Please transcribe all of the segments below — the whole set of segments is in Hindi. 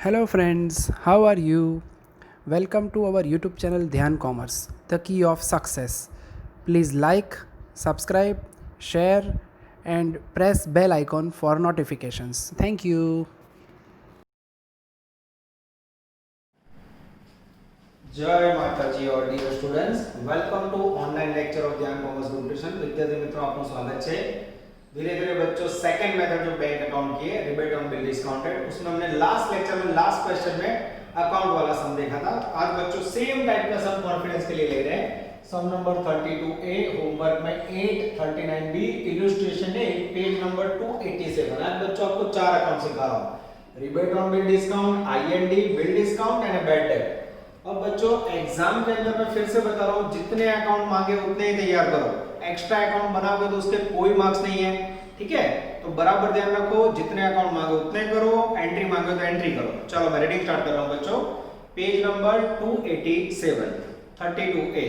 Hello friends, how are you? Welcome to our YouTube channel Dhyan Commerce, the key of success. Please like, subscribe, share and press bell icon for notifications. Thank you. जय માતાજી ઓર dear students welcome to online lecture of Dhyan commerce group tuition विद्यार्थी मित्रों आपનું સ્વાगत છે धीरे धीरे बच्चों सेकंड मेथड जो बैंक अकाउंट की है रिबेट ऑन बिल डिस्काउंटेड उसमें हमने लास्ट लेक्चर में लास्ट क्वेश्चन में अकाउंट वाला सम देखा था आज बच्चों सेम टाइप का सम कॉन्फिडेंस के लिए ले रहे हैं सम नंबर 32A होमवर्क में 8 39B इलस्ट्रेशन है पेज नंबर 287 आज बच्चों आपको चार अकाउंट सिखा रहा हूं rebate on bill discount IND bill discount and bad debt. अब बच्चों एग्जाम के अंदर मैं फिर से बता रहा हूं जितने अकाउंट मांगे उतने ही तैयार करो एक्स्ट्रा अकाउंट बनाओगे तो उसके कोई मार्क्स नहीं है ठीक है तो बराबर ध्यान रखो जितने अकाउंट मांगे उतने करो एंट्री मांगे तो एंट्री करो। चलो मैं रीडिंग स्टार्ट कर रहा हूं बच्चों page number 287 32A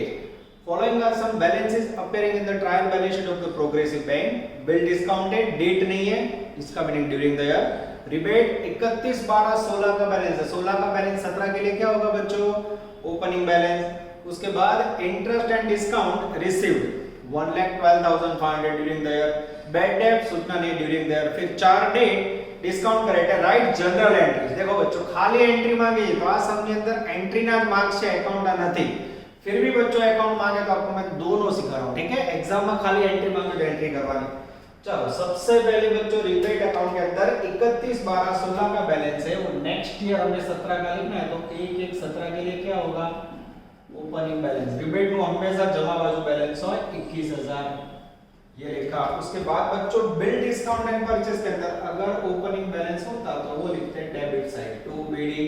following are some balances appearing in the trial balance sheet of the progressive bank bill discounted date नहीं है इसका meaning during the year rebate 31 12 16 का बैलेंस है 16 का बैलेंस 17 के लिए क्या होगा बच्चों ओपनिंग बैलेंस उसके बाद interest and discount received 1,12,500 during the year bad date सूचना नहीं ड्यूरिंग द ईयर फिर चार डेट डिस्काउंट करेक्ट है राइट जनरल एंट्रीज देखो बच्चों खाली एंट्री मांगी तो आ सम ની અંદર एंट्री ना मार्क्स છે એકાઉન્ટ ના નથી फिर भी बच्चों अकाउंट मांगे तो आपको मैं दोनों सिखा रहा हूं ठीक है एग्जाम में खाली एंट्री मांगे तो एंट्री करवानी। चलो सबसे पहले बच्चों रिबेट अकाउंट के अंदर 31 12 16 का बैलेंस है वो नेक्स्ट ईयर हमें 17 का लिखना है तो 1 1 17 के लिए क्या होगा ओपनिंग बैलेंस रिबेट નું हमेशा जमा बाजू बैलेंस हो 21000 ये लिखा। उसके बाद बच्चों बिल डिस्काउंट एंड परचेज के अंदर अगर ओपनिंग बैलेंस होता तो वो लिखते हैं डेबिट साइड टू बीडी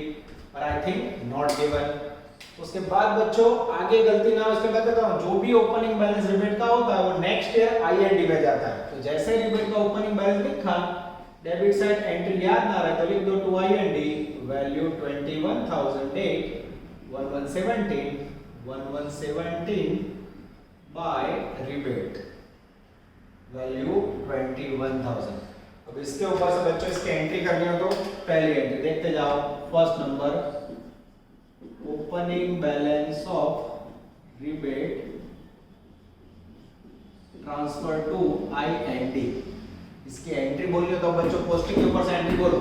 पर आई थिंक नॉट गिवन। उसके बाद बच्चों आगे गलती ना हो इसके बाद बताओ जो भी ओपनिंग बैलेंस रिबेट का होता है वो नेक्स्ट ईयर आईएनडी में जाता है तो जैसे रिबेट का ओपनिंग बैलेंस लिखा डेबिट साइड एंट्री याद ना रहे तो लिख दो to IND value 21,008 1117 by rebate value 21,000। अब इसके ऊपर से बच्चों इसकी एंट्री करनी हो तो पहली एंट्री देखते जाओ first number opening balance of rebate transfer to IND इसकी एंट्री बोलिए तो बच्चों पोस्टिंग के ऊपर से एंट्री बोलो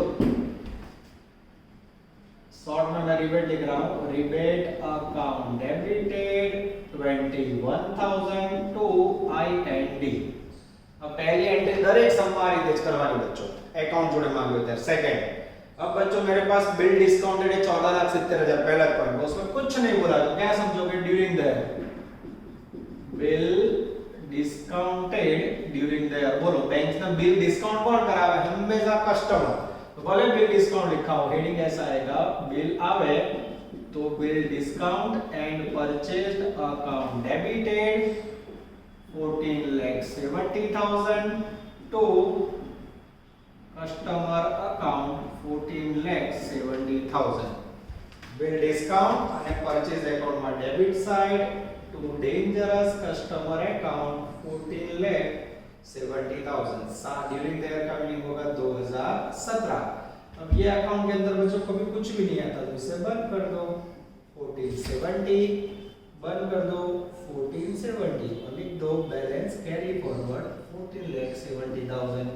शॉर्ट में मैं रिबेट लिख रहा हूं rebate account debited 21,000 to IND. अब पहली एंट्री दरेक सम्मारी तेज करवानी बच्चों अकाउंट जोड़े मांगे होते हैं सेकंड। अब बच्चों मेरे पास बिल डिस्काउंटेड है 14,70,000 पहला पॉइंट उसमें कुछ नहीं बोला तो क्या समझोगे during the bill discounted during the year बोलो बैंक ने बिल डिस्काउंट कौन करावे हमेशा कस्टमर तो बोले बिल डिस्काउंट लिखा हो हेडिंग ऐसा आएगा बिल आवे तो bill discount and purchased account debited 14,70,000 to customer account 14,70,000 bill discount અને પરચેઝ એકાઉન્ટ માં debit side to dangerous customer account 14,70,000 सा ड्यूरिंग द ईयर का मीनिंग होगा 2017। अब ये अकाउंट के अंदर बच्चों कभी कुछ भी नहीं आता तो इसे बंद कर दो 1470 बंद कर दो 1470 और लिख दो बैलेंस कैरी फॉरवर्ड 14,70,000।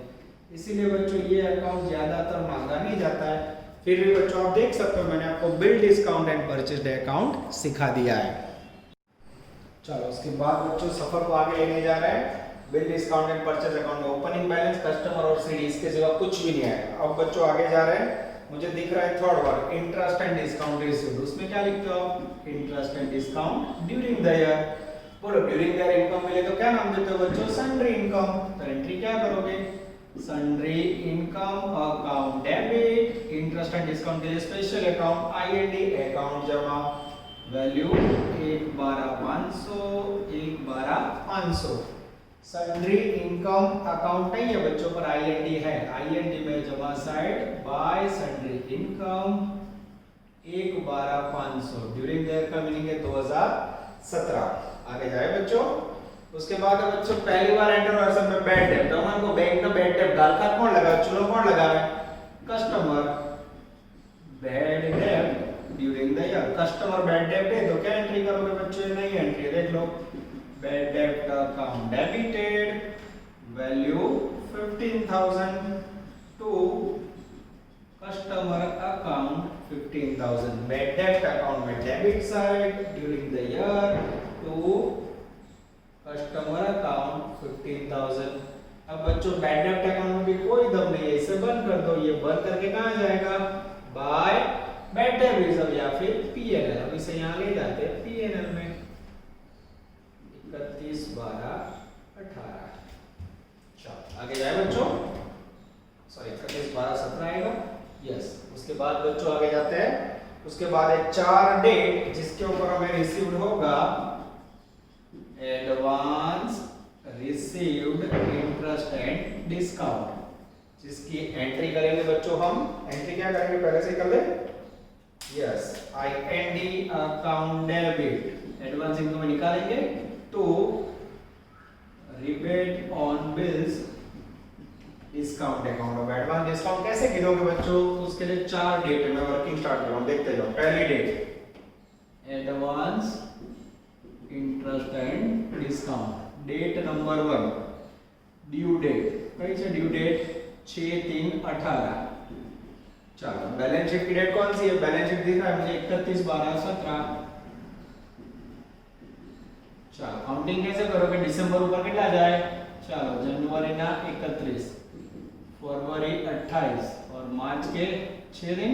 इसीलिए बच्चों ये अकाउंट ज्यादातर मांगा नहीं जाता है फिर भी बच्चों आप देख सकते हो मैंने आपको bill discount and purchased account सिखा दिया है। चलो उसके बाद बच्चों सफर को आगे लेने जा रहे हैं bill discount and purchase account में ओपनिंग बैलेंस कस्टमर और सीडी इसके सिवा कुछ भी नहीं है। अब बच्चों आगे जा रहे हैं मुझे दिख रहा है third word interest and discount received उसमें क्या लिखते हो interest and discount during the year बोलो ड्यूरिंग द ईयर इनकम मिले तो क्या नाम देते हो बच्चों सन्ड्री इनकम तो एंट्री क्या करोगे sundry income account debit interest and discount के लिए स्पेशल अकाउंट आईएनडी अकाउंट जमा वैल्यू 1,12,500 1,12,500 सन्ड्री इनकम अकाउंट नहीं है बच्चों पर आईएनडी है आईएनडी में जमा side bye sundry income 1,12,500 during the year का मीनिंग है 2017। आगे जाए बच्चों उसके बाद बच्चों पहली बार एंटर वर्सन में बैड डेट तो हमको बैंक में बैड डेट गाल का कौन लगा चलो कौन लगा है कस्टमर बैड डेब्ट during the year. Customer bad डेब्ट है तो क्या एंट्री करोगे बच्चों? ये नहीं एंट्री, देख लो बैड डेब्ट account debited value 15,000 to customer account 15,000। Bad डेब्ट अकाउंट में debit side during the year to customer account 15,000। अब बच्चों बैड डेब्ट अकाउंट में भी कोई दम नहीं है, इसे बंद कर दो। ये बंद करके कहाँ जाएगा? बाय बैड डेब्ट रिजर्व या फिर पीएनएल। अब इसे यहाँ ले जाते हैं पीएनएल में 31 12 18। चलो आगे जाए बच्चों, सॉरी 31 12 17 आएगा, यस। उसके बाद बच्चों आगे जाते हैं, उसके बाद है 4 डेट जिसके ऊपर हमें रिसीव्ड होगा advance received interest and discount, जिसकी एंट्री करेंगे बच्चों हम। एंट्री क्या करेंगे पहले से कर ले, yes IND account debit advance income निकालेंगे तो rebate on bills discount account. अब एडवांस डिस्काउंट कैसे गिनोगे बच्चों? उसके लिए 4 डेट है, मैं वर्किंग स्टार्ट कर रहा हूं, देखते जाओ। पहली date advance interest and discount, date number 1 due date, कई से ड्यू डेट 6/3/18। चलो बैलेंस शीट की डेट कौन सी है? बैलेंस शीट दिख रहा है मुझे 31 12 17। चलो काउंटिंग कैसे करोगे? दिसंबर ऊपर कितना जाए? चलो जनवरी ना 31, फरवरी 28 और मार्च के 6 दिन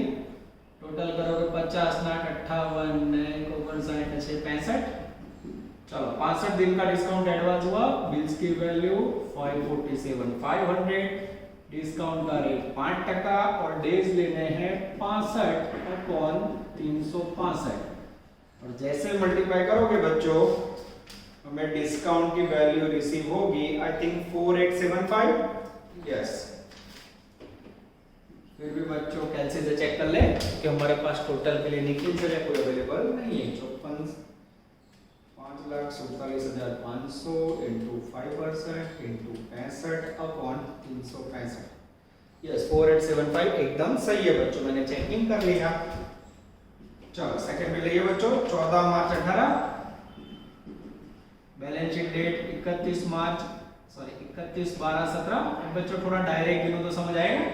टोटल करोगे 50 ना 58 59 65। चलो 65 दिन का डिस्काउंट एडवांस हुआ। बिल्स की वैल्यू 547 500, डिस्काउंट का रेट 5% और डेज लेने हैं 65/365। और जैसे मल्टीप्लाई करोगे बच्चों हमें डिस्काउंट की वैल्यू रिसीव होगी आई थिंक 4875, यस। फिर भी बच्चों कैलसी से चेक कर ले कि हमारे पास टोटल के लिए निखिल से कोई अवेलेबल नहीं है। 5,47,500 इंटू 5% इंटू 65/365, यस 4875 एकदम सही है बच्चों, मैंने चेकिंग कर लिया। चलो सेकंड बिल ये बच्चों 14 मार्च 18, बैलेंस शीट डेट 31 मार्च सॉरी 31 12 17। बच्चों थोड़ा डायरेक्ट गिनो तो समझ आएगा।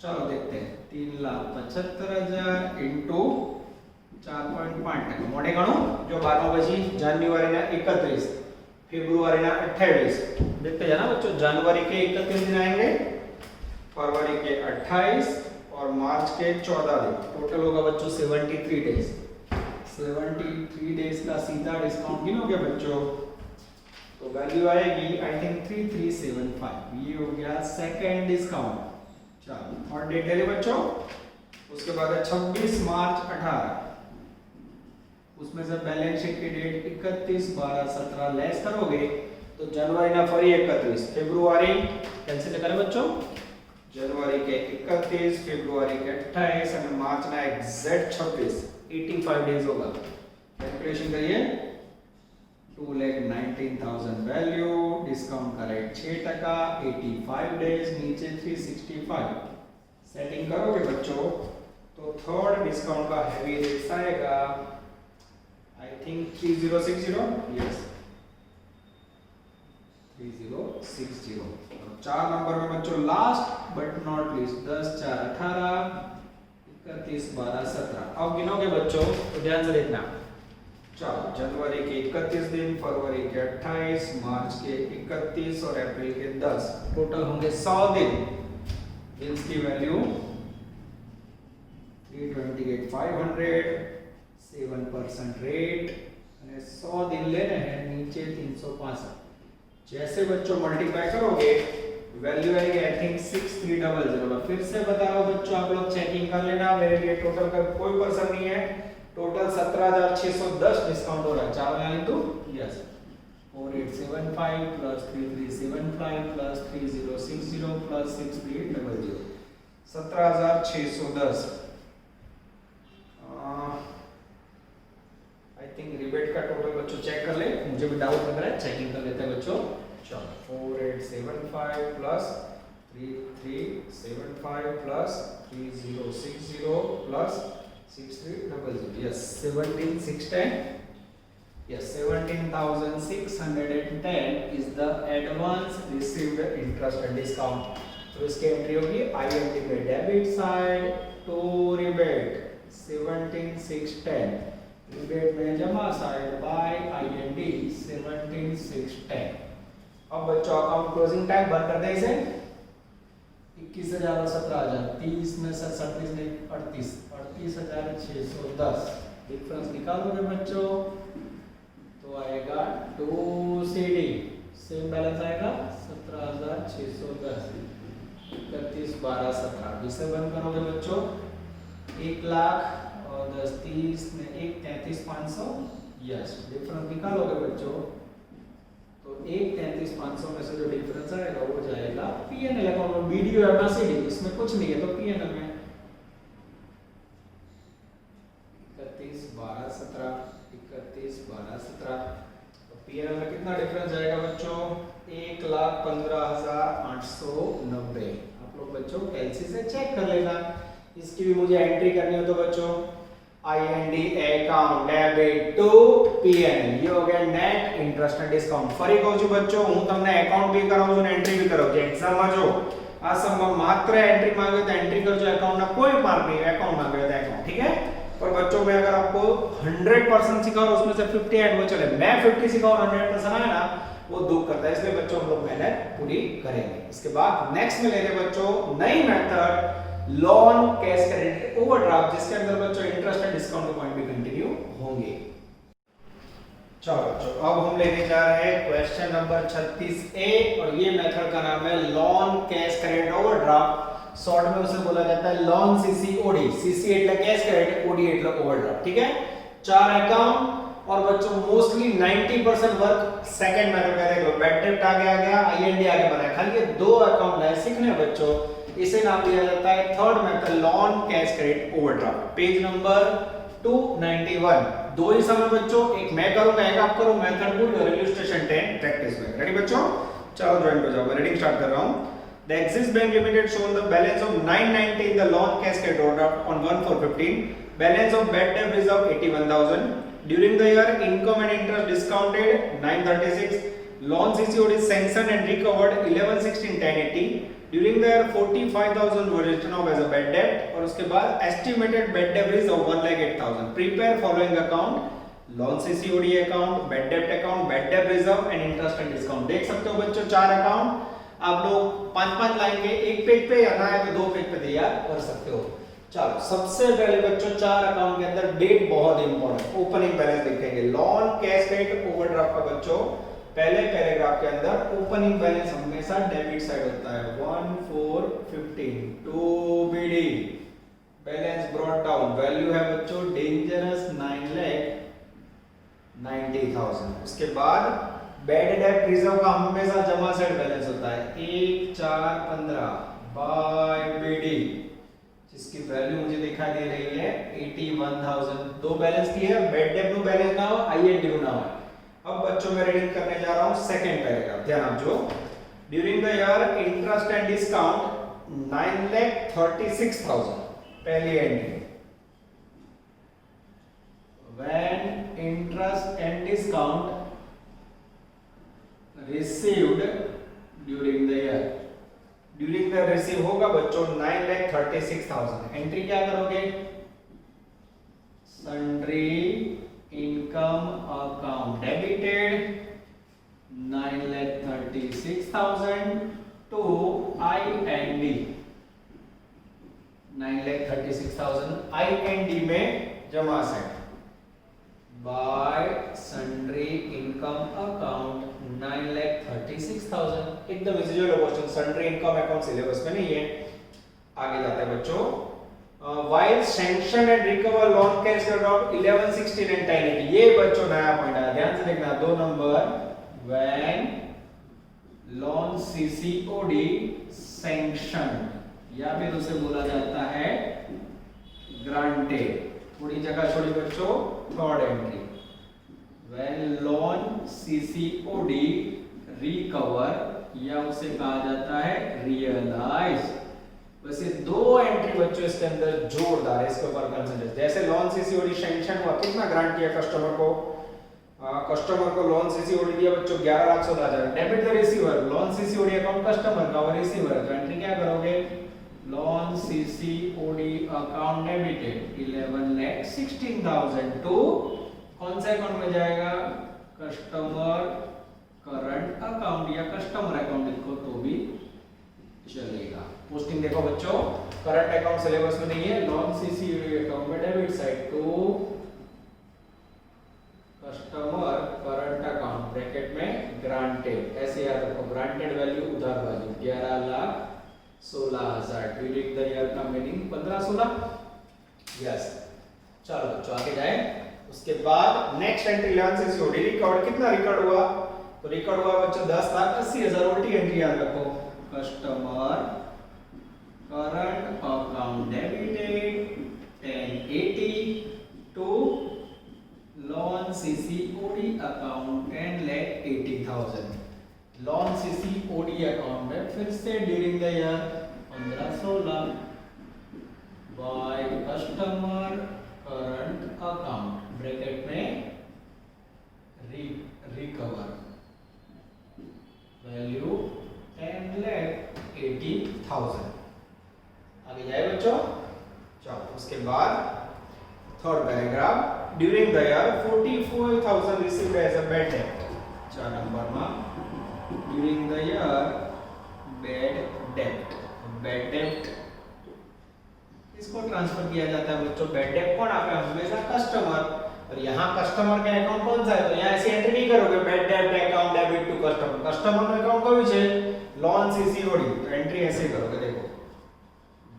चलो देखते हैं 3,75,000 इंटू 4.5%। मोटे गणो जो 12 बजी जान्युआरी ना 31, फेब्रुआरी ना 28। देखते जाना बच्चों, जनवरी के 31 दिन आएंगे, फरवरी के 28 और मार्च के 14 दिन। टोटल होगा बच्चों 73 डेज। 73 डेज का सीधा डिस्काउंट गिनोगे बच्चों तो वैल्यू आएगी आई थिंक 3375। ये हो गया सेकंड डिस्काउंट। चलो और डेट ले ले बच्चों। उसके बाद है 26 मार्च 18, उसमें से बैलेंस शीट की डेट 31 12 17 लेस करोगे तो जनवरी ना फरी 31, फेब्रुआरी कैंसिल करें बच्चों, जनवरी के 31, फेब्रुआरी के 28 और मार्च ना एग्जैक्ट 26, 85 डेज होगा। कैलकुलेशन करिए 2,19,000 वैल्यू, डिस्काउंट का रेट 6%, 85 डेज, नीचे 365। सेटिंग करोगे बच्चों तो थर्ड डिस्काउंट का हैवी रेट आएगा आई थिंक 3060, यस 3060। और 4 नंबर में बच्चों लास्ट बट नॉट लीस्ट 10 4 18, 31 12 17। अब गिनोगे बच्चों तो ध्यान से देखना। चलो जनवरी के 31 दिन, फरवरी के 28, मार्च के 31 और अप्रैल के 10, टोटल होंगे 100 दिन। बिल्स की वैल्यू 328,500, 7% रेट, 100 दिन लेने हैं, नीचे 365। जैसे बच्चों मल्टीप्लाई करोगे वैल्यू आएगी आई थिंक 6300। फिर से बता रहा हूं बच्चों, आप लोग चेकिंग कर लेना, मेरे लिए टोटल का कोई पर्सन नहीं है। टोटल 17,610 डिस्काउंट हो रहा है। 4 यानी तो yes 4875 plus 3375 plus 3060 plus 6300, 17,610। I think rebate का टोटल बच्चों चेक कर ले, मुझे भी डाउट लग रहा है, चेकिंग कर लेते हैं बच्चों। चलो 4875 plus 3375 plus 3060 plus 6300. Yes, 17,610. Yes, 17,610 is the advance received interest and discount. तो इसकी एंट्री होगी IND में debit side to rebate 17,610, rebate में जमा साइड बाय IND 17,610. अब बच्चों अकाउंट क्लोजिंग टाइम बंद कर दे इसे 21,000 और 17,000, 30 में से 37 नहीं 38,610. डिफरेंस निकालोगे बच्चों तो आएगा 2CD, सेम बैलेंस आएगा 17,610. 31, 12, 17 जिसे बंद करोगे बच्चों 1 लाख और 10, 30 में 1, 33,500. यस, डिफरेंस निकालोगे बच्चों तो 1, 33,500 में से जो डिफरेंस आएगा वो जाएगा पीएनएल अकाउंट में. बीडीओ या सीडी इसमें कुछ नहीं है तो पीएनएल में 31, 12, 17, 31, 12, 17. तो पीएनएल में कितना डिफरेंस जाएगा बच्चों 1,15,890. आप लोग बच्चों कैलसी से चेक कर लेना. इसकी भी मुझे एंट्री करनी हो तो बच्चों IND account debit to PNL. ये हो गया नेट इंटरेस्ट एंड डिस्काउंट. ફરી કહું છું બચ્ચો હું તમને એકાઉન્ટ બી કરાવું છું ને એન્ટ્રી બી કરાવું છું. એક્ઝામમાં જો આ સમમાં માત્ર એન્ટ્રી માંગે તો એન્ટ્રી કરજો, એકાउंट ना कोई मार्क नहीं, अकाउंट मांगे तो अकाउंट. ठीक है. पर बच्चों मैं अगर आपको 100% सिखाऊं उसमें से 50 ऐड हो चले, मैं 50 सिखाऊं 100% आए ना वो दुख करता है. इसलिए बच्चों हम लोग मेहनत पूरी करेंगे. इसके बाद नेक्स्ट में लेंगे बच्चों नई method loan cash credit overdraft, जिसके अंदर बच्चों इंटरेस्ट एंड डिस्काउंट के पॉइंट भी कंटिन्यू होंगे. चलो बच्चों अब हम लेने जा रहे हैं क्वेश्चन नंबर 36A और ये मेथड का नाम है loan cash credit overdraft. Short में उसे बोला जाता है लोन CCOD. CC એટલે कैश क्रेडिट, OD એટલે ओवरड्राफ्ट. ठीक है. 4 अकाउंट और बच्चों मोस्टली 90% वर्क सेकंड मेथड का देखो. बैड डेब्ट आगे आ गया, IND आगे बनाया, खाली ये 2 अकाउंट नए सीखने बच्चों. इसे नाम दिया जाता है third method loan cash credit overdraft. Page number 291. 2 ही समय बच्चों, एक मैं करूंगा एक आप करो. मेथड पूरी और इलस्ट्रेशन 10 प्रैक्टिस में. रेडी बच्चों? चलो ज्वाइन हो जाओ. मैं रीडिंग स्टार्ट कर रहा हूं. The Axis Bank Limited shown the balance of 990 in the loan cash credit overdraft on 1/4/15. Balance of bad debt reserve 81,000. During the year, income and interest discounted 936. Loan CCOD sanctioned and recovered 11/16/1080. During the year, 45,000 were written off as a bad debt. और उसके बाद estimated bad debt reserve 1,08,000. Prepare following account: loan CCOD account, bad debt account, bad debt reserve and interest and discount. देख सकते हो बच्चों 4 अकाउंट आप लोग 5-5 लाइन के एक पेज पे या ना है तो 2 पेज पे तैयार कर सकते हो. चलो सबसे पहले बच्चों 4 अकाउंट के अंदर डेट बहुत इंपॉर्टेंट. ओपनिंग बैलेंस लिखेंगे. लोन कैश क्रेडिट ओवरड्राफ्ट का बच्चों पहले पैराग्राफ के अंदर ओपनिंग बैलेंस हमेशा डेबिट साइड होता है. 1/4/15 to BD. Balance brought down. Value है बच्चों डेंजरस 9,90,000. उसके बाद बैड डेट रिजर्व का हमेशा जमा साइड बैलेंस होता है 1,415 बाय BD, जिसकी वैल्यू मुझे दिखाई दे रही है 81,000. 2 बैलेंस की है. बैड डेट नु बैलेंस ना हो, IND ना हो. अब बच्चों मैं रीडिंग करने जा रहा हूं सेकंड पैराग्राफ. ध्यान आप जो during the year interest and discount 9,36,000. पहली entry. When interest and discount received during the year. during the receive होगा बच्चों 9,36,000. एंट्री क्या करोगे? sundry income account debited 9,36,000 to IND. 9,36,000 IND में जमा set by sundry income account 9,36,000. एकदम इजी जो question. Sundry income account syllabus में नहीं है. आगे जाते हैं बच्चों. while sanctioned and recover loan cash credit 11/16 and 1080. ये बच्चों नया पॉइंट है, ध्यान से देखना. 2 number when loan CCOD sanctioned या फिर उसे बोला जाता है granted. थोड़ी जगह छोड़ी बच्चों. Third entry when loan CCOD recover या उसे कहा जाता है realize. बस ये दो एंट्री बच्चों इसके अंदर जोरदार है, इसके ऊपर कंसंट्रेट। जैसे लोन सीसीओडी सैंक्शन हुआ, कितना ग्रांट किया कस्टमर को, कस्टमर को लोन सीसीओडी दिया बच्चों 11,14,000। Debit the receiver, loan CCOD account customer का और रिसीवर है, तो एंट्री क्या करोगे, loan CCOD account debited 11,16,000 to कौन से अकाउंट में जाएगा, कस्टमर करंट अकाउंट या कस्टमर अकाउंट लिखो तो भी चलेगा। पोस्टिंग देखो बच्चों, करंट अकाउंट सिलेबस में नहीं है, लोन सीसीओडी अकाउंट में debit side to customer current account bracket में ग्रांटेड, ऐसे याद रखो, ग्रांटेड वैल्यू उधार वैल्यू 11,16,000 ड्यूरिंग द ईयर का मीनिंग 15-16। यस, चलो बच्चों आगे जाए। उसके बाद next entry loan CCOD record, कितना रिकॉर्ड हुआ, तो रिकॉर्ड हुआ बच्चों 10,80,000। उल्टी एंट्री याद रखो, customer current account debited 1080 to loan CCOD account 10,80,000। Loan CCOD account में फिर से during the year 15-16 by customer current account bracket में रिकवर वैल्यू 10,80,000। आगे जाए बच्चों, चलो उसके बाद third paragraph, during the year 44,000 received as a bad debt. 4 नंबर में during the year bad debt, bad debt इसको ट्रांसफर किया जाता है बच्चों। बैड डेट कौन आता है, हमेशा कस्टमर, और यहाँ कस्टमर का अकाउंट कौन सा है, तो यहाँ ऐसी एंट्री नहीं करोगे bad debt account debit to customer, customer का अकाउंट कौन है, लोन सीसीओडी, तो एंट्री ऐसे करोगे, देखो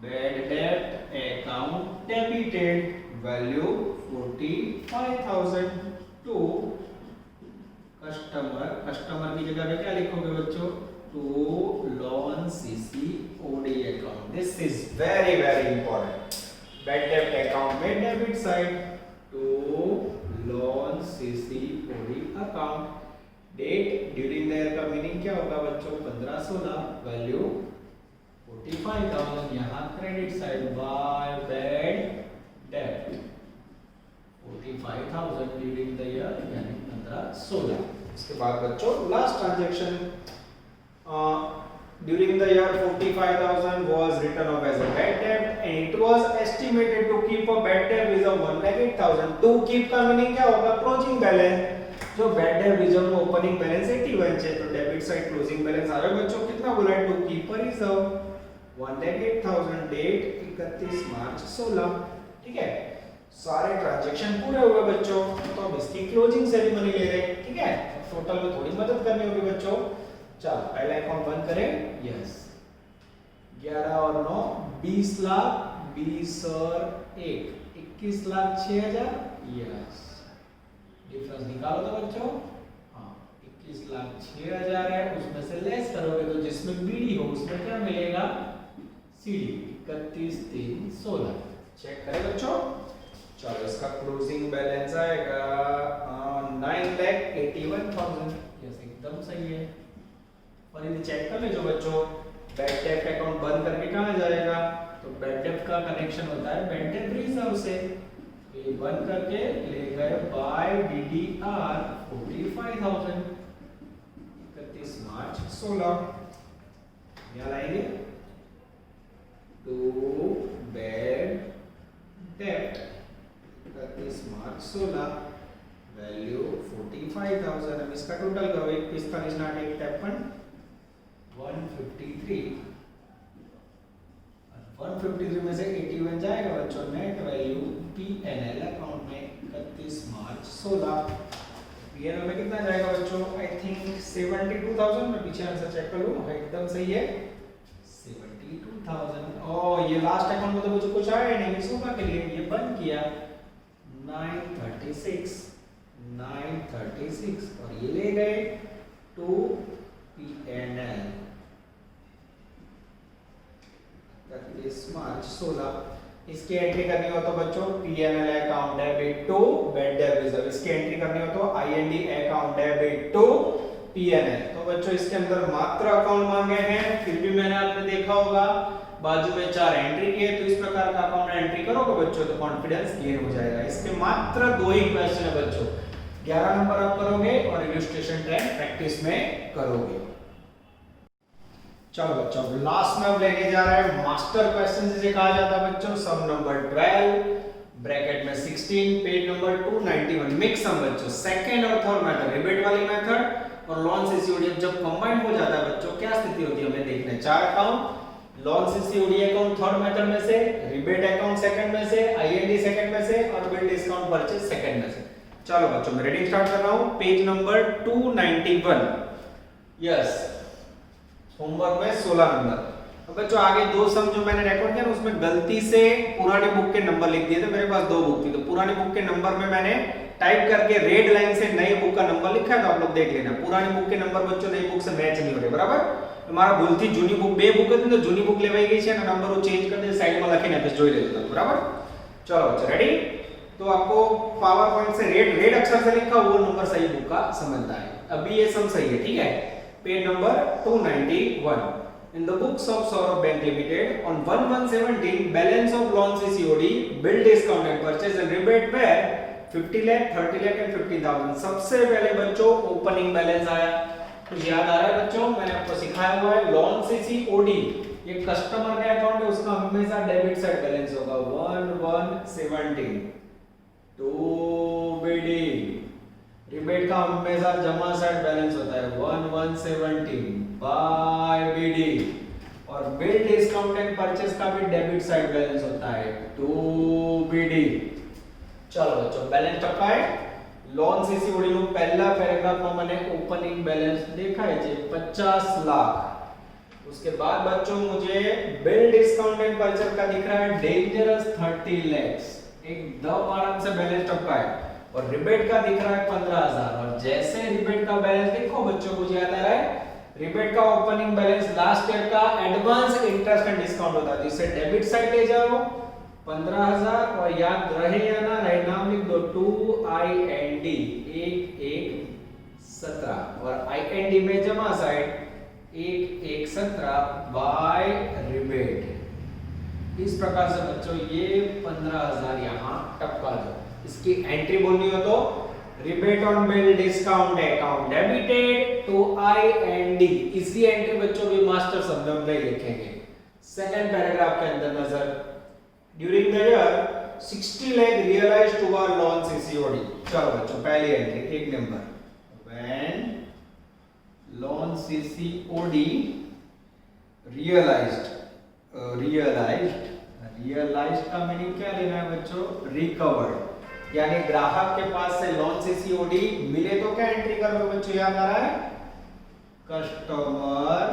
bad debt account debited value 45,000 to customer, customer की जगह पे क्या लिखोगे बच्चों, to loan CCOD account. This is very very important, bad debt account में debit side to loan CCOD account. Debt during the year का मीनिंग क्या होगा बच्चों, 15-16 वैल्यू 45,000, यहाँ credit side by bad debt 45,000 during the year यानी 15-16। उसके बाद बच्चों last transaction, during the year 45,000 was written off as a bad debt and it was estimated to keep a bad debt reserve 1,08,000। to keep का मीनिंग क्या होगा, क्लोजिंग बैलेंस, जो बैड डेट रिजर्व में ओपनिंग बैलेंस 81 है, तो डेबिट साइड क्लोजिंग बैलेंस आ रहा है बच्चों, कितना बोला है, to keep a reserve 1,08,000, date 31 March 16। ठीक है, सारे ट्रांजैक्शन पूरे हुए बच्चों, तो अब इसकी क्लोजिंग सेरेमनी ले रहे हैं। ठीक है, टोटल में थोड़ी मदद करनी होगी बच्चों। चलो पहला अकाउंट बंद करें, यस 11 और 9 20 लाख, 20 और 1 21 लाख 6,000। यस, डिफरेंस निकालो तो बच्चों, हाँ 21 लाख 6,000 है, उसमें से लेस करोगे तो जिसमें बीडी हो उसमें क्या मिलेगा, सीडी 31 3 16। चेक करें बच्चों, चलो इसका क्लोजिंग बैलेंस आएगा 9,81,000। यस एकदम सही है। और ये चेक कर ले जो बच्चों, बैड डेट अकाउंट बंद करके कहां जाएगा, तो बैड डेट का कनेक्शन होता है बैड डेट रिजर्व से, ये बंद करके ले गए बाय डीडीआर 45,000 31 मार्च 16। यहाँ लाएंगे to bad debt 31 March 16 value 45,000। अब इसका टोटल करो, 45 नाट 1 53 153, 153 में से 81 जाएगा बच्चों, नेट वैल्यू पीएनएल अकाउंट में 31 मार्च 16। पीएनएल में कितना जाएगा बच्चों, आई थिंक 72,000, मैं पीछे आंसर चेक कर लूं, एकदम सही है 72,000। और ये लास्ट अकाउंट में तो मुझे कुछ आया नहीं, मैं सुबह के लिए ये बंद किया 936 और ये ले गए टू पीएनएल 31 मार्च 16। इसकी एंट्री करनी हो तो बच्चों PNL account debit to bad debt reserve, इसकी एंट्री करनी हो तो IND account debit to PNL. तो बच्चों इसके अंदर मात्र अकाउंट मांगे हैं, फिर भी मैंने आपने देखा होगा बाजू में 4 एंट्री की है, तो इस प्रकार का अकाउंट एंट्री करोगे बच्चों तो कॉन्फिडेंस गेन हो जाएगा। इसके मात्र 2 ही क्वेश्चन है बच्चों, 11 नंबर आप करोगे और इलस्ट्रेशन 10 प्रैक्टिस में करोगे। चलो बच्चों लास्ट में अब लेके जा रहे हैं मास्टर क्वेश्चन, जिसे कहा जाता है बच्चों सम नंबर 12 ब्रैकेट में 16 पेज नंबर 291 मिक्स सम बच्चों, सेकंड और थर्ड मेथड रिबेट वाली मेथड और लॉन सीसीओडी जब कंबाइन हो जाता है बच्चों क्या स्थिति होती है हमें देखना है। 4 account, loan CCOD account third method में से, रिबेट अकाउंट सेकंड में से, आईएनडी सेकंड में से और बिल डिस्काउंट परचेज सेकंड में से। चलो बच्चों मैं रीडिंग स्टार्ट कर रहा हूं, पेज नंबर 291। यस, होमवर्क में 16 नंबर। अब बच्चों आगे 2 सम जो मैंने रिकॉर्ड किया ना उसमें गलती से पुरानी बुक के नंबर लिख दिए थे, मेरे पास 2 बुक थी, तो पुरानी बुक के नंबर में मैंने टाइप करके रेड लाइन से नई बुक का नंबर लिखा है, तो आप लोग देख लेना। पुरानी बुक के नंबर बच्चों नई बुक से मैच नहीं हो रहे, बराबर। हमारा भूल थी जूनी बुक બે बुक હતી તો જૂની बुक લેવાઈ ગઈ છે અને નંબર હું ચેન્જ કરી દે સાઈડ માં લખીને આપણે જોઈ લેજો, બરાબર। चलो बच्चों रेडी, तो आपको पावर पॉइंट से रेड अक्षर से लिखा वो नंबर सही बुक का समझना है। अभी ये सम सही है, ठीक है। Page number 291 in the books of Saurabh Bank Limited on 1/1/17 balance of loan CCOD bill discount and purchase and rebate were 50 lakh 30 lakh and 15,000। सबसे पहले बच्चों ओपनिंग बैलेंस आया, तो याद आ रहा है बच्चों मैंने आपको सिखाया हुआ है लॉन CCOD ये कस्टमर का अकाउंट है, उसका हमेशा डेबिट साइड बैलेंस होगा 1/1/17 टू बीडी। रिबेट का हमेशा जमा साइड बैलेंस होता है 1/1/17 बाय बीडी, और बिल डिस्काउंट एंड परचेस का भी डेबिट साइड बैलेंस होता है 2BD। चलो बच्चों बैलेंस टप्पा है લોન સીસીઓડી નું પહેલા પેરેગ્રાફમાં મને ઓપનિંગ બેલેન્સ દેખાય છે 50 लाख। उसके बाद बच्चों मुझे बिल डिस्काउंट एंड परचेस का दिख रहा है डेंजरस 30 lakhs, एकदम आराम से बैलेंस टप्पा है, और रिबेट का दिख रहा है 15,000। और जैसे रिबेट का बैलेंस देखो बच्चों मुझे याद आ रहा है रिबेट का ओपनिंग बैलेंस लास्ट ईयर का एडवांस इंटरेस्ट एंड डिस्काउंट होता है, जिसे डेबिट साइड ले जाओ 15,000 और याद रहे या ना रहे नाम लिख दो 2IND 1117 और IND में जमा साइड 1117 बाय रिबेट। इस प्रकार से बच्चों ये 15,000 यहाँ टपका दो। इसकी एंट्री बोलनी हो तो rebate on bill discount account debited to IND। इसी एंट्री बच्चों भी मास्टर शब्द में लिखेंगे। सेकंड पैराग्राफ के अंदर नजर during the year 60 lakh realized to our loan CCOD। चलो बच्चों पहली entry 1 number when loan CCOD realized का मीनिंग क्या लेना है बच्चों रिकवर्ड, यानी ग्राहक के पास से लोन CCOD मिले तो क्या एंट्री करोगे बच्चों याद आ रहा है customer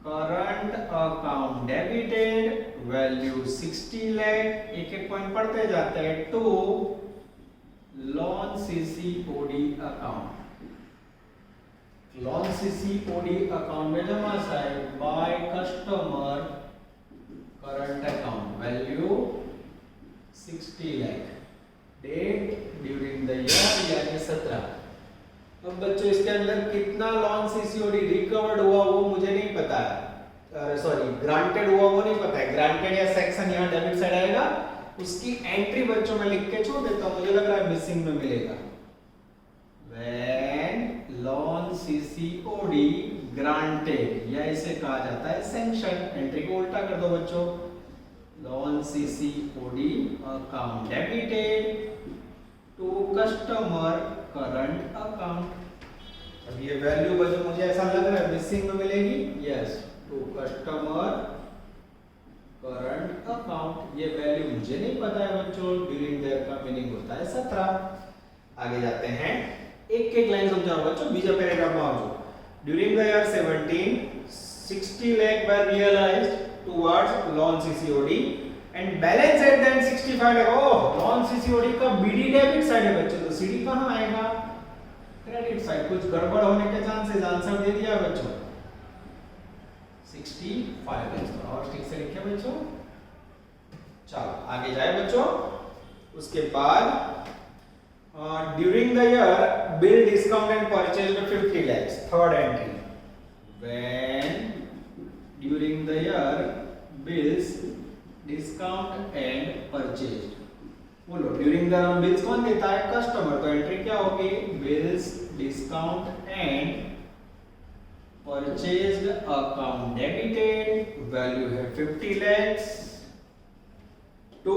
current account debited value 60 lakh, एक एक पॉइंट पढ़ते जाते हैं to loan CCOD account. Loan CCOD account में जमा side by customer current account value 60 lakh, date during the year यानी 17। अब बच्चों इसके अंदर कितना लोन CCOD रिकवर्ड हुआ वो मुझे नहीं पता है, सॉरी ग्रांटेड हुआ वो नहीं पता है। ग्रांटेड या सेक्शन यहाँ डेबिट साइड आएगा, उसकी एंट्री बच्चों में लिख के छोड़ देता हूँ, मुझे लग रहा है मिसिंग में मिलेगा। व्हेन लोन CCOD ग्रांटेड या इसे कहा जाता है सैंक्शन। एंट्री को उल्टा कर दो बच्चों, loan CCOD account debited to customer current account. अब ये वैल्यू बच्चों मुझे ऐसा लग रहा है मिसिंग में मिलेगी, yes to customer current account. ये वैल्यू मुझे नहीं पता है बच्चों, ड्यूरिंग द ईयर का मीनिंग होता है 17। आगे जाते हैं, एक एक लाइन समझाओ बच्चों, बीजा पैराग्राफ में आओ। During the year 17 60 lakh were realised towards loan CCOD and balance at then 65 lakh. Oh loan CCOD का BD डेबिट साइड है बच्चों, तो CD कहां आएगा क्रेडिट साइड। कुछ गड़बड़ होने के चांसेस, आंसर दे दिया बच्चों 65 लाख। और ठीक से लिखे बच्चों। चलो आगे जाए बच्चों। उसके बाद during the year bill discount and purchase 50 lakhs, third entry. When during the year bills discount and purchase. बोलो ड्यूरिंग द रन बिल्स कौन देता है? कस्टमर। तो एंट्री क्या होगी? Bills discount and purchased account debited, value है 50 lakhs टू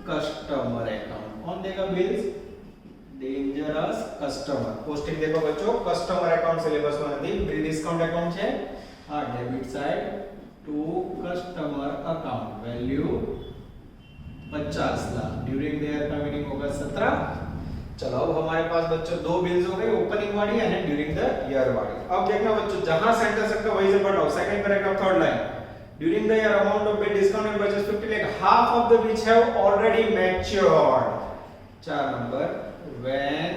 कस्टमर अकाउंट। कौन देगा बिल्स? Dangerous customer. पोस्टिंग देखो बच्चों, कस्टमर अकाउंट सिलेबस में હતી, बिल डिस्काउंट अकाउंट છે આ debit side to customer account, value 50 lakh. During the year का मीनिंग होगा 17। चलो अब हमारे पास बच्चों दो बिल्स हो गए, ओपनिंग वाली और ड्यूरिंग द ईयर वाली। अब देखना बच्चों, जहां सेंटर सकता वहीं से पढ़ो। Second paragraph third line, during the year amount of bill discount and purchase 50 lakh, half of the which have already matured. 4 number, when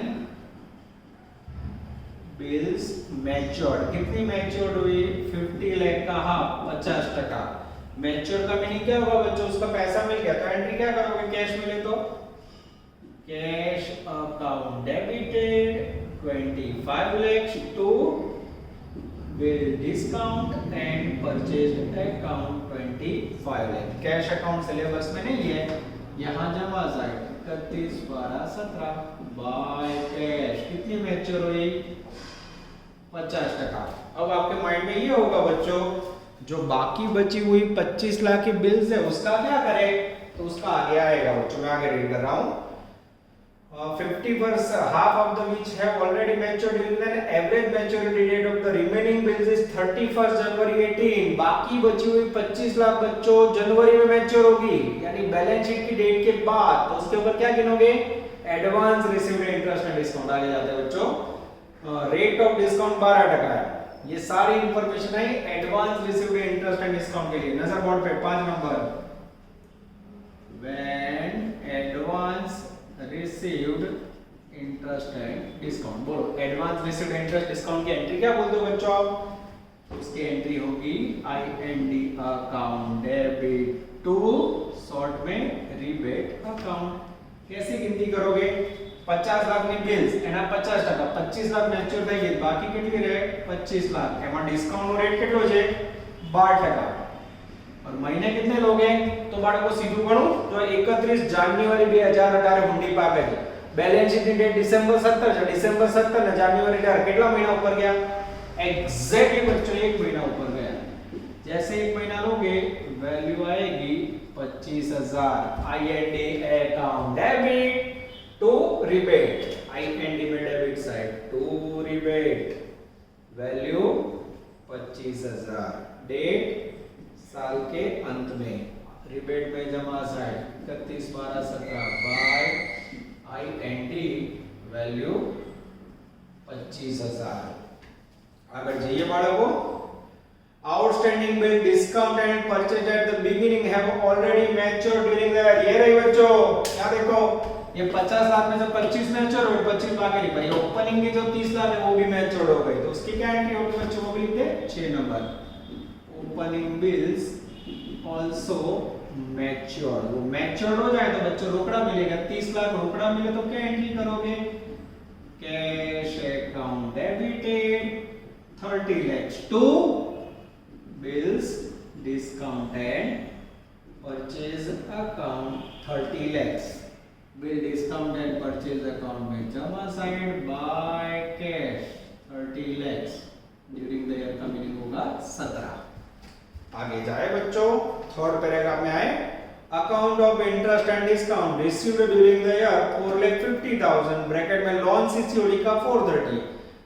bills matured, कितनी मैच्योर्ड हुई? 50 लाख का हाफ, 50%। मैच्योर का मीनिंग क्या होगा बच्चों? उसका पैसा मिल गया। तो एंट्री क्या करोगे? कैश मिले तो cash account debited 25 lakhs to bill discount and purchase account 25 lakh। Cash account syllabus में नहीं है, यहां जमा जाए 31 12 17 बाय कैश। कितनी मैच्योर हुई? 50%। अब आपके माइंड में ये होगा बच्चों, जो बाकी बची हुई 25 लाख की बिल्स है उसका क्या करें? तो उसका आगे आएगा बच्चों, मैं आगे रीड कर रहा हूं। 50% half of the which have already matured during the average maturity date of the remaining bills is 31st January 18। बाकी बची हुई 25 लाख बच्चों जनवरी में मैच्योर होगी, यानी बैलेंस शीट की डेट के बाद। तो उसके ऊपर क्या गिनोगे? Advance received interest and discount. आगे जाते हैं बच्चों, रेट ऑफ डिस्काउंट 12% है। ये सारी इंफॉर्मेशन है advance received interest and discount के लिए। नजर बोर्ड पे 5 number, when advance received interest and discount. बोलो एडवांस रिसीव्ड इंटरेस्ट डिस्काउंट की एंट्री क्या बोलते हो बच्चों आप? उसकी एंट्री होगी IND account debit to, short में रिबेट अकाउंट। कैसे गिनती करोगे? 50 लाख ની બિલ્સ, એના 50%, 25 લાખ મેચ્યોર થઈ ગઈ, બાકી કેટલી રહે? 25 લાખ। એમાં ડિસ્કાઉન્ટ નો રેટ કેટલો છે? 12%। और महीने कितने लोगे? तो बाळको सीधું ગણું તો 31 જાન્યુઆરી 2018 હુંડી પાકે છે। બેલેન્સ શીટ ની ડેટ ડિસેમ્બર 17 છે। ડિસેમ્બર 17 ને જાન્યુઆરી 18 કેટલા મહિના ઉપર ગયા? एग्जैक्टली बच्चों 1 महीना ऊपर गया। जैसे 1 महीना लोगे वैल्यू आएगी 25,000। IND account debit to rebate, IND में debit side to rebate, value 25,000। Date साल के अंत में, रिबेट में जमा साइड 31 12 17 बाय IND, वैल्यू 25,000। આગળ જઈએ બાળકો, outstanding bill discount and purchase at the beginning have already matured during the year. ये रही बच्चों, क्या देखो, ये 50 लाख में से 25 मैच्योर हो गए, 25 बाकी रही। भाई ओपनिंग की जो 30 लाख है वो भी मैच्योर्ड हो गई, तो उसकी क्या एंट्री होगी बच्चों? वो भी लिखते हैं 6 number, opening bills also matured. वो मैच्योर्ड हो जाए तो बच्चों रोकड़ा मिलेगा, 30 लाख रोकड़ा मिले तो क्या एंट्री करोगे? Cash account debited 30 lakhs to bills discount and purchase account 30 lakhs। Bill discount and purchase account में जमा side by cash 30 lakhs। During the year का मीनिंग होगा 17। आगे जाए बच्चों, थर्ड पैराग्राफ में आए, account of interest and discount received during the year 4,50,000 bracket में लोन सीसीओडी का 430।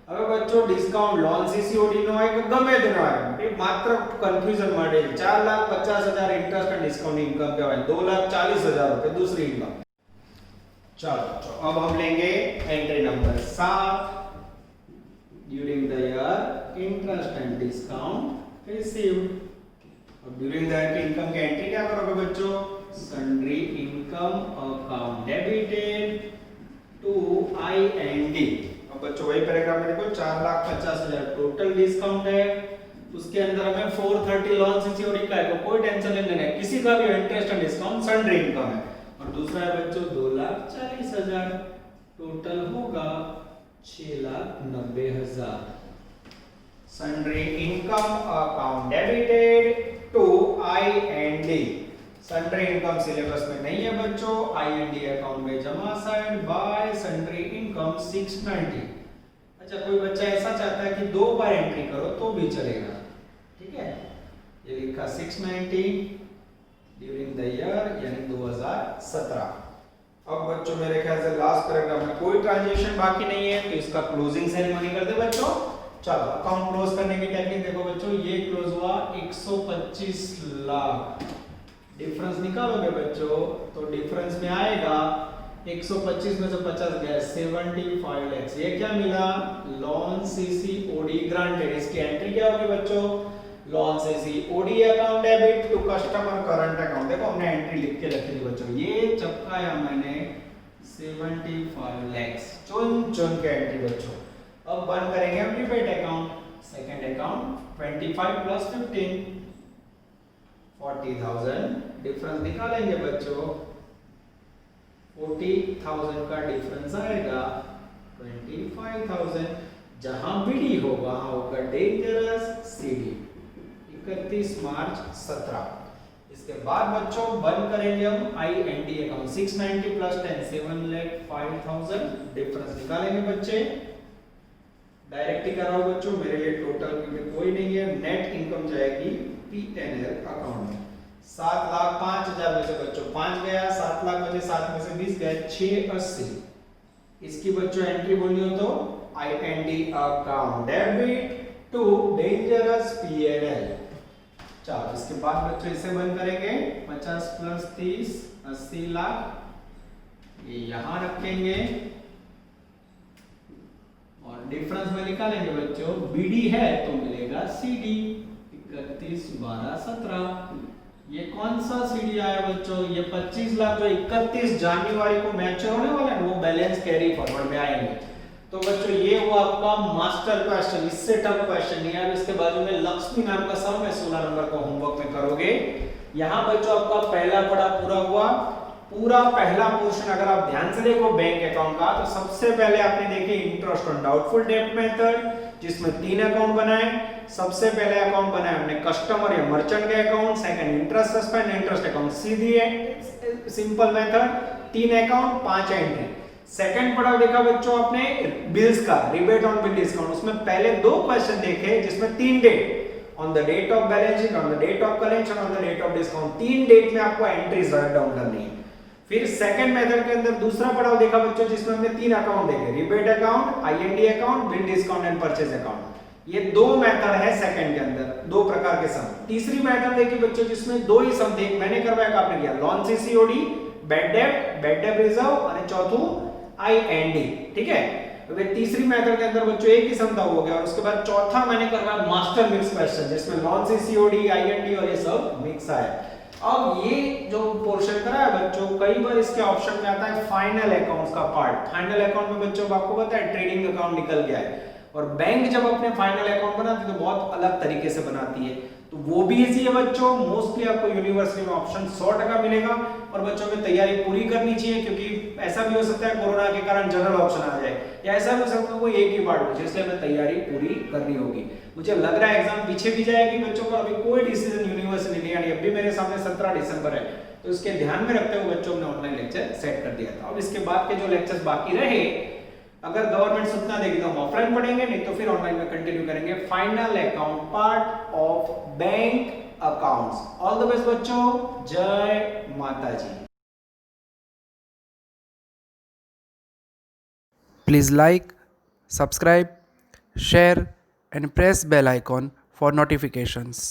હવે બચ્ચો ડિસ્કાઉન્ટ લોન સીસીઓડી નો હોય કે ગમે તેનો હોય, એ માત્ર કન્ફ્યુઝન માટે 4,50,000 इंटरेस्ट एंड डिस्काउंट इनकम कहेवाय, 2,40,000 रुपए दूसरी इनकम। चलो अब हम लेंगे entry number 7, during the year interest and discount received. अब ड्यूरिंग द ईयर की इनकम की एंट्री क्या करोगे बच्चों? Sundry income account debited to IND। बच्चों वही पैराग्राफ में देखो, 4,50,000 टोटल डिस्काउंट है, उसके अंदर हमें 430 लॉन सीसीओडी का है, तो कोई टेंशन नहीं लेना है, किसी का भी interest and discount sundry income है। और दूसरा है बच्चों 2,40,000, टोटल होगा 6,90,000। Sundry income account debited to IND D. Sundry income syllabus में नहीं है बच्चों, आईएनडी अकाउंट में जमा साइड बाय सन्ड्री इनकम 690। अच्छा, कोई बच्चा ऐसा चाहता है कि 2 बार एंट्री करो तो भी चलेगा, ठीक है। ये लिखा 690 ड्यूरिंग द ईयर यानी 2017। अब बच्चों मेरे ख्याल से लास्ट पैराग्राफ में कोई ट्रांजैक्शन बाकी नहीं है, तो इसका क्लोजिंग सेरेमनी कर दे बच्चों। चलो अकाउंट क्लोज करने की टेक्निक देखो बच्चों, ये क्लोज हुआ 125 लाख। डिफरेंस निकालोगे बच्चों तो डिफरेंस में आएगा 125 में से 50 गया 75 लाख। ये क्या मिला? Loan CC OD granted. इसकी एंट्री क्या होगी बच्चों? Loan CC OD account debit to customer current account. देखो हमने एंट्री लिख के रखी थी बच्चों, ये चपकाया मैंने 75 लाख, चुन चुन के एंट्री बच्चों। अब बंद करेंगे हम rebate account. Second account 25 plus 15 40,000। Difference निकालेंगे बच्चों, 40,000 का डिफरेंस आएगा 25,000। जहां बीडी हो वहां होगा डेंजरस सीडी। 31 मार्च 17। इसके बाद बच्चों बंद करेंगे हम आईएनडी अकाउंट 690 प्लस 10 7,05,000। डिफरेंस निकालेंगे बच्चे, डायरेक्ट ही कराओ बच्चों, मेरे लिए टोटल में कोई नहीं है। नेट इनकम जाएगी पीएनएल अकाउंट में 7,05,000 में से बच्चों 5 गया, 7 लाख में से 7 में से 20 गए 680। इसकी बच्चों एंट्री बोलनी हो तो IND account debit to dangerous PNL. चलो इसके बाद बच्चों इसे बंद करेंगे 50 प्लस 30 80 लाख। ये यहां रखेंगे और डिफरेंस में निकालेंगे बच्चों, बीडी है तो मिलेगा सीडी 31 12 17। ये कौन सा सीडी आया बच्चों? ये 25 लाख जो 31 जनवरी को मैच्योर होने वाला है वो बैलेंस कैरी फॉरवर्ड में आएंगे। तो बच्चों ये हुआ आपका मास्टर क्वेश्चन, इससे टफ क्वेश्चन नहीं है। इसके बाजू में लक्ष्मी नाम का सम है 16 नंबर को होमवर्क में करोगे। यहां बच्चों आपका पहला पढ़ा पूरा हुआ। पूरा पहला पोर्शन अगर आप ध्यान से देखो बैंक अकाउंट का, तो सबसे पहले आपने देखे interest on doubtful debt method, जिसमें 3 अकाउंट बनाए। सबसे पहले अकाउंट बनाए हमने कस्टमर या मर्चेंट के account, second interest suspend interest account, सीधी है simple method, 3 account 5 entry. Second पढ़ा देखा बच्चों आपने बिल्स का, रिबेट ऑन बिल डिस्काउंट। उसमें पहले 2 क्वेश्चन देखे जिसमें 3 date, on the date of balance sheet, on the date of collection, on the date of discount. 3 date में आपको एंट्रीज राइट डाउन करनी है। फिर सेकंड मेथड के अंदर दूसरा पढ़ाव देखा बच्चों जिसमें हमने 3 अकाउंट देखे, rebate account, IND account, bill discount and purchase account. ये 2 मेथड है सेकंड के अंदर, 2 प्रकार के सम। तीसरी मेथड देखी बच्चों जिसमें 2 ही सम देख मैंने करवाया, आपने किया lawn CCOD, bad debt reserve और चौथू आईएनडी, ठीक है। तो तीसरी मेथड के अंदर बच्चों एक ही सम था हो गया, और उसके बाद चौथा मैंने करवाया मास्टर मिक्स क्वेश्चन जिसमें लॉन सीसीओडी, आईएनडी और ये सब मिक्स आया। अब ये जो पोर्शन करा है बच्चों, कई बार इसके ऑप्शन में आता है फाइनल अकाउंट्स का पार्ट। फाइनल अकाउंट में बच्चों आपको पता है ट्रेडिंग अकाउंट निकल गया है, और बैंक जब अपने फाइनल अकाउंट बनाती है तो बहुत अलग तरीके से बनाती है, तो वो भी इजी है बच्चों। मोस्टली आपको यूनिवर्सिटी में ऑप्शन 100% मिलेगा, और बच्चों में तैयारी पूरी करनी चाहिए, क्योंकि ऐसा भी हो सकता है कोरोना के कारण जनरल ऑप्शन आ जाए, या ऐसा भी हो सकता है कोई एक ही पार्ट हो, इसलिए हमें तैयारी पूरी करनी होगी। मुझे लग रहा है एग्जाम पीछे भी जाएगी बच्चों का, अभी कोई डिसीजन यूनिवर्सिटी नहीं है, अभी मेरे सामने 17 दिसंबर है, तो इसके ध्यान में रखते हुए बच्चों ने ऑनलाइन लेक्चर सेट कर दिया था। अब इसके बाद के जो लेक्चर्स बाकी रहे, अगर गवर्नमेंट सूचना देगी तो हम ऑफलाइन पढ़ेंगे, नहीं तो फिर ऑनलाइन में कंटिन्यू करेंगे final account part of bank accounts. All the best बच्चों, जय माता जी। Please like, subscribe, share and press bell icon for notifications.